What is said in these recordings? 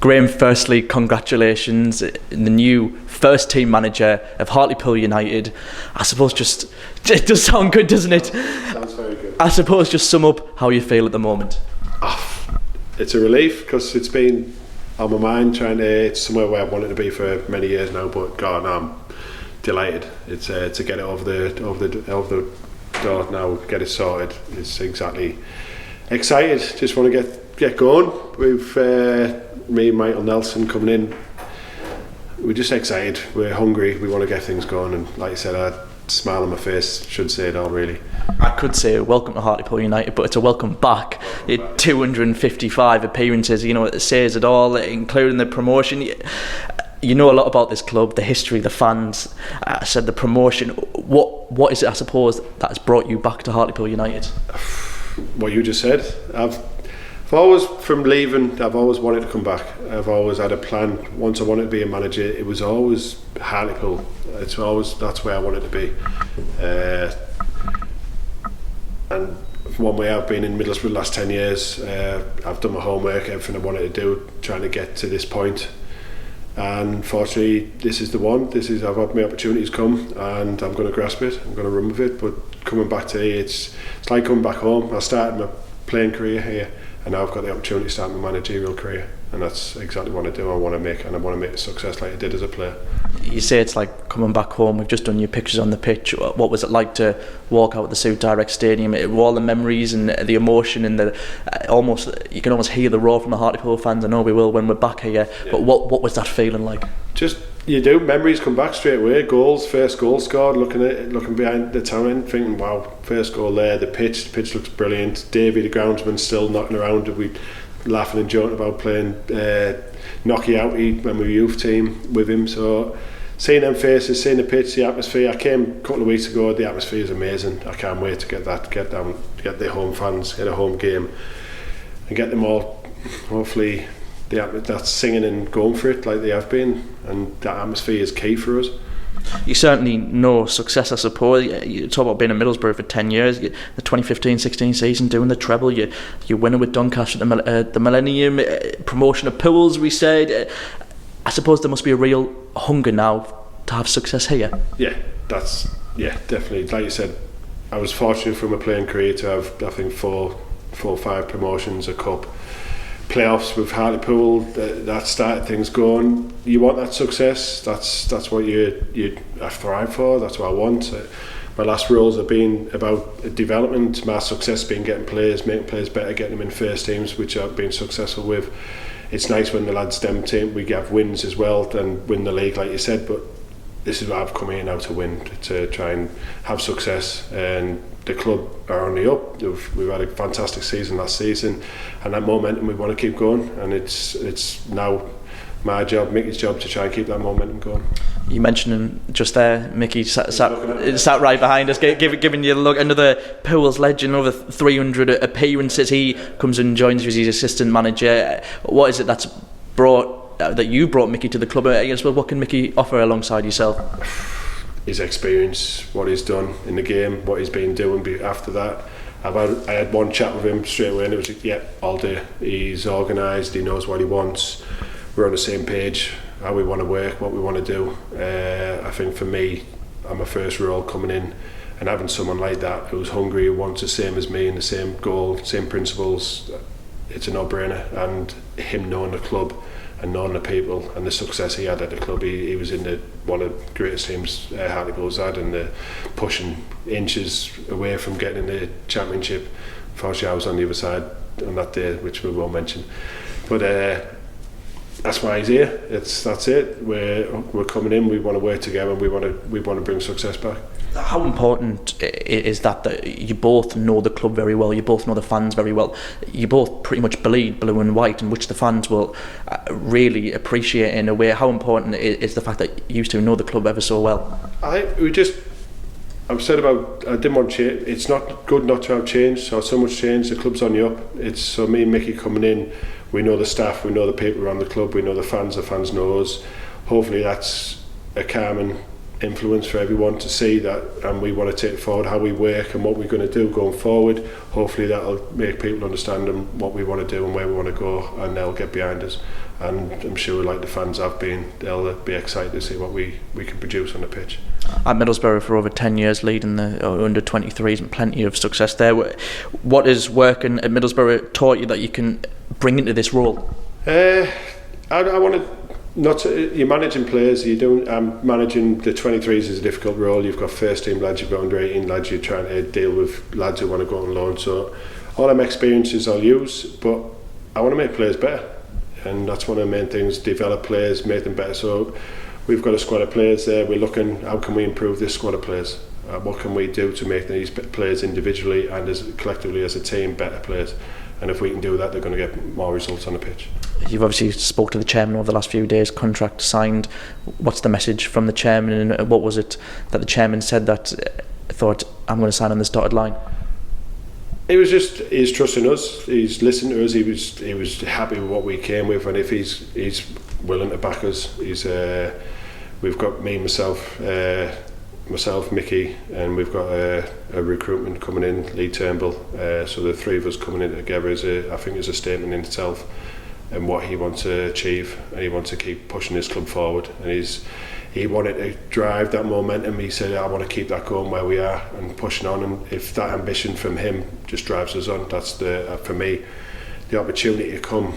Graeme, firstly, congratulations, the new first team manager of Hartlepool United. I suppose it does sound good, doesn't it? Sounds very good. I suppose just sum up how you feel at the moment. It's a relief because it's been on my mind it's somewhere where I've wanted to be for many years now, but God, I'm delighted. It's to get it over the door now, get it sorted. It's exactly excited. Just want to get going. We've me and Michael Nelson coming in. We're just excited. We're hungry. We want to get things going. And like I said, a smile on my face should say it all, really. I could say welcome to Hartlepool United, but it's a welcome back. 255 appearances. It says it all, including the promotion. You know a lot about this club, the history, the fans. I said the promotion. What is it, I suppose, that has brought you back to Hartlepool United? What you just said. I've always, from leaving, I've always wanted to come back. I've always had a plan. Once I wanted to be a manager, it was always Hartlepool. That's where I wanted to be. And one way I've been in Middlesbrough the last 10 years. I've done my homework, everything I wanted to do, trying to get to this point. And fortunately, this is the one. I've had my opportunities come, and I'm going to grasp it. I'm going to run with it. But coming back to here, it's like coming back home. I started my playing career here, and now I've got the opportunity to start my managerial career, and that's exactly what I do. I want to make a success like I did as a player. You say it's like coming back home. We've just done your pictures on the pitch. What was it like to walk out of the Suit Direct Stadium? All the memories and the emotion and you can almost hear the roar from the Hartlepool fans. I know we will when we're back here. Yeah. But what was that feeling like? Memories come back straight away. First goal scored, looking behind the town end, thinking, wow, first goal there. The pitch looks brilliant. Davey, the groundsman, still knocking around. We laughing and joking about playing knocky outy when we were youth team with him. So seeing them faces, seeing the pitch, the atmosphere. I came a couple of weeks ago. The atmosphere is amazing. I can't wait to get the home fans, get a home game, and get them all. Hopefully, that's singing and going for it like they have been, and that atmosphere is key for us. You certainly know success, I suppose. You talk about being in Middlesbrough for 10 years, the 2015-16 season, doing the treble, you're winning with Doncaster at the Millennium, promotion of Pools, we said. I suppose there must be a real hunger now to have success here. Yeah, definitely. Like you said, I was fortunate from a playing career to have, I think, four or five promotions, a cup, playoffs with Hartlepool. That started things going. You want that success. That's what you thrive for. That's what I want. My last roles have been about development. My success being getting players, making players better, getting them in first teams, which I've been successful with. It's nice when the lads stem team we have wins as well and win the league, like you said. But this is what I've come here now to win, to try and have success. And the club are on the up. We've had a fantastic season last season, and that momentum we want to keep going. And it's now my job, Mickey's job, to try and keep that momentum going. You mentioned him just there, Mickey sat right behind us, giving you a look. Another Pools legend, over 300 appearances. He comes and joins you as his assistant manager. What is it that you brought Mickey to the club? I guess, well, what can Mickey offer alongside yourself? His experience, what he's done in the game, what he's been doing after that. I had one chat with him straight away, and it was like, all day. He's organised, he knows what he wants. We're on the same page, how we want to work, what we want to do. I think for me, I'm my first role coming in, and having someone like that who's hungry, who wants the same as me and the same goal, same principles, it's a no-brainer. And him knowing the club and knowing the people and the success he had at the club, he was in one of the greatest teams Hartlepool's had, and pushing inches away from getting in the championship. Unfortunately, I was on the other side on that day, which we won't mention. But that's why he's here. That's it. We're coming in. We want to work together, and we want to bring success back. How important is that you both know the club very well, you both know the fans very well, you both pretty much bleed blue and white, and which the fans will really appreciate in a way? How important is the fact that you two know the club ever so well? I've said about, I didn't want change. It's not good not to have change, so much change. The club's on the up. It's so me and Mickey coming in, we know the staff, we know the people around the club, we know the fans know us. Hopefully that's a calming influence for everyone to see that, and we want to take forward how we work and what we're going to do going forward. Hopefully that'll make people understand what we want to do and where we want to go, and they'll get behind us. And I'm sure, like the fans have been, they'll be excited to see what we can produce on the pitch. At Middlesbrough for over 10 years, leading the under 23s, and plenty of success there. What is working at Middlesbrough taught you that you can bring into this role? I want to. You're managing players. Managing the 23s is a difficult role. You've got first team lads, you've got under 18 lads. You're trying to deal with lads who want to go on loan. So all them experiences I'll use, but I want to make players better, and that's one of the main things. Develop players, make them better. So we've got a squad of players there. We're looking, how can we improve this squad of players? What can we do to make these players individually and collectively as a team better players? And if we can do that, they're going to get more results on the pitch. You've obviously spoke to the chairman over the last few days, contract signed. What's the message from the chairman, and what was it that the chairman said that thought, I'm going to sign on this dotted line? It was just, he's trusting us, he's listened to us, he was happy with what we came with, and if he's willing to back us, we've got me, myself, Mickey, and we've got a recruitment coming in, Lee Turnbull. So the three of us coming in together I think is a statement in itself, and what he wants to achieve, and he wants to keep pushing his club forward. And he wanted to drive that momentum. He said, I want to keep that going where we are and pushing on. And if that ambition from him just drives us on, that's for me the opportunity to come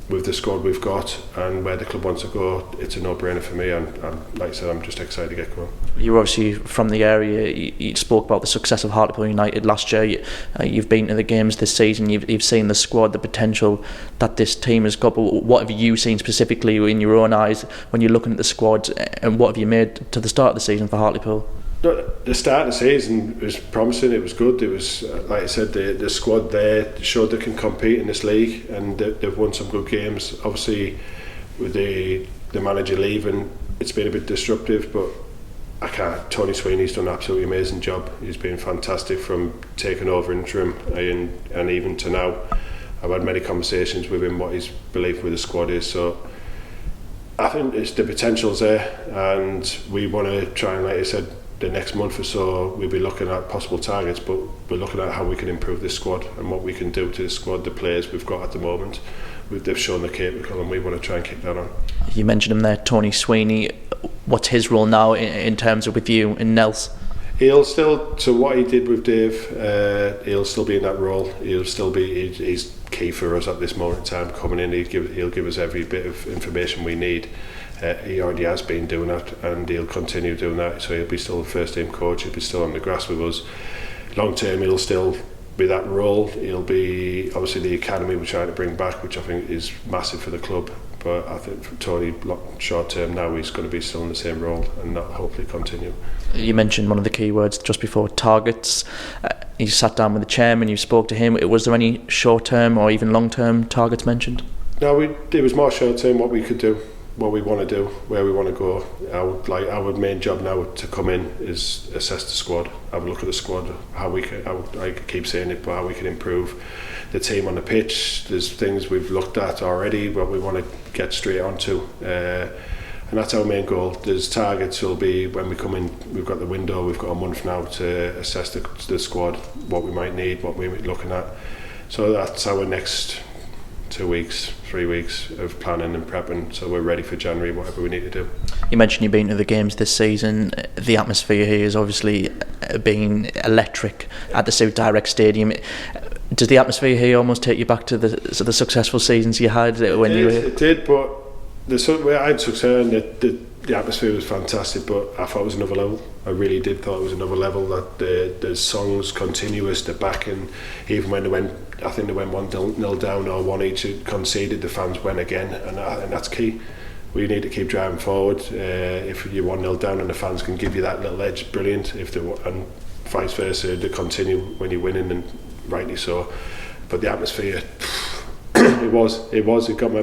with the squad we've got and where the club wants to go. It's a no-brainer for me, and like I said, I'm just excited to get going. You're obviously from the area. You spoke about the success of Hartlepool United last year. You've been to the games this season. You've seen the squad, the potential that this team has got. But what have you seen specifically in your own eyes when you're looking at the squad, and what have you made to the start of the season for Hartlepool? The start of the season was promising. It was good. It was, like I said, the squad there showed they can compete in this league, and they've won some good games. Obviously, with the manager leaving, it's been a bit disruptive, but Tony Sweeney's done an absolutely amazing job. He's been fantastic from taking over interim and even to now. I've had many conversations with him what his belief with the squad is. So I think the potential's there, and we want to try and, like I said, the next month or so we'll be looking at possible targets, but we're looking at how we can improve this squad and what we can do to the squad, the players we've got at the moment. They've shown they're capable, and we want to try and kick that on. You mentioned him there, Tony Sweeney. What's his role now in terms of with you and Nels? He'll still, so what he did with Dave, he'll still be in that role. He'll still be, he's key for us at this moment in time. Coming in, he'll give us every bit of information we need. He already has been doing that, and he'll continue doing that. So he'll be still the first team coach. He'll be still on the grass with us. Long term, he'll still be that role. He'll be obviously the academy we're trying to bring back, which I think is massive for the club. But I think for Tony, short term now, he's going to be still in the same role and not hopefully continue. You mentioned one of the key words just before, targets. You sat down with the chairman, you spoke to him. Was there any short term or even long term targets mentioned? No, it was more short term, what we could do, what we want to do, where we want to go. Our main job now to come in is assess the squad, have a look at the squad, I keep saying it, but how we can improve the team on the pitch. There's things we've looked at already, but we want to get straight onto, and that's our main goal. There's targets will be when we come in. We've got the window, we've got a month now to assess the squad, what we might need, what we're looking at. So that's our next 2 weeks, 3 weeks of planning and prepping, so we're ready for January, whatever we need to do. You mentioned you've been to the games this season. The atmosphere here has obviously been electric at the South Direct Stadium. Does the atmosphere here almost take you back to the successful seasons you had when you were here? It did, but I had success, and the atmosphere was fantastic, but I thought it was another level. I really did thought it was another level, that the songs continuous, the backing, even when I think they went 1-0 down or 1 each, conceded, the fans went again, and that's key. We need to keep driving forward. If you're 1-0 down and the fans can give you that little edge, brilliant. And vice versa, to continue when you're winning, and rightly so. But the atmosphere, it got my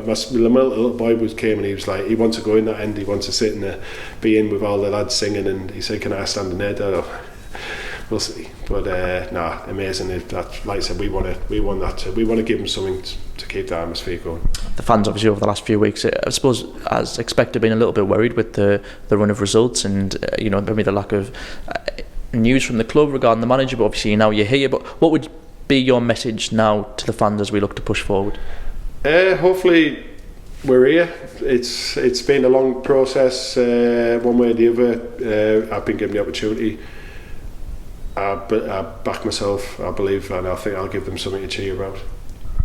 little boy came, and he was like, he wants to go in that end, he wants to sit and be in with all the lads singing, and he said, can I stand in there, Dad? we'll see. But amazing. That, like I said, we want to give them something to keep the atmosphere going. The fans, obviously, over the last few weeks, I suppose, as expected, been a little bit worried with the run of results and maybe the lack of news from the club regarding the manager. But obviously now you're here. But what would be your message now to the fans as we look to push forward? Hopefully we're here. It's been a long process, one way or the other. I've been given the opportunity. I back myself, I believe, and I think I'll give them something to cheer about.